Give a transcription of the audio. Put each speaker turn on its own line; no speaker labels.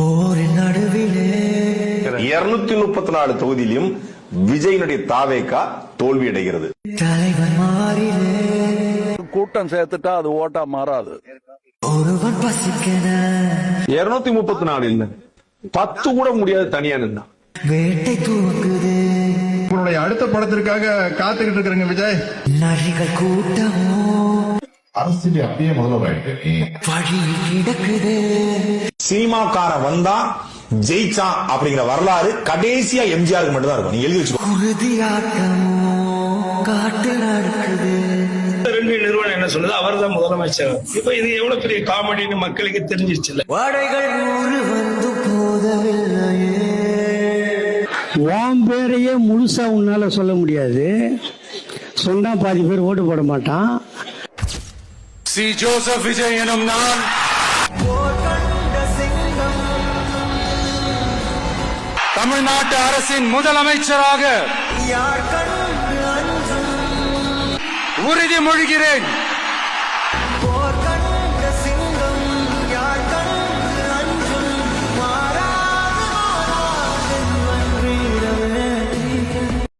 போரின் நடுவிலே
234 தொகுதியிலும் விஜயினுடைய தாவேகா தோல்வி அடைகிறது.
தலைவர் மாறிலே
கூட்டம் சேர்த்துட்டா அது ஓட்டா மாறாது.
ஒருவன் பசிக்கன
234 இல்ல 10 கூட முடியாது தனியா நின்னா.
வேட்டை தூக்குது
உங்களுடைய அடுத்த படத்திற்காக காத்துக்கிட்டு இருக்கிறங்க விஜய்.
நரிகள் கூட்டமோ
அரசியல் அப்படியே முதல்வராயிட்டு
வழியில் கிடக்குது.
சினிமாக்கார வந்தா ஜெயிச்சான் அப்படிங்கிற வரலாறு கடைசியா எம்ஜிஆருக்கு மட்டும் தான் இருக்கும். நீங்க எழுதி வச்சுக்கோ.
உறுதியாட்டமோ காட்டு நடக்குது.
ரெண்டு நிறுவனம் என்ன சொல்லுது, அவர் தான் முதலமைச்சர். இப்ப இது எவ்வளவு பெரிய காமெடின்னு மக்களுக்கு தெரிஞ்சிருச்சு.
வாடைகள் 100 வந்து போதவில்லையே.
உன் பேரையே முழுசா உன்னால சொல்ல முடியாது. சொன்னா பாதி பேர் ஓட்டு போட மாட்டான்.
சி ஜோசப் விஜய் எனும் நான் தமிழ்நாட்டு அரசின் முதலமைச்சராக உறுதிமொழிகிறேன்.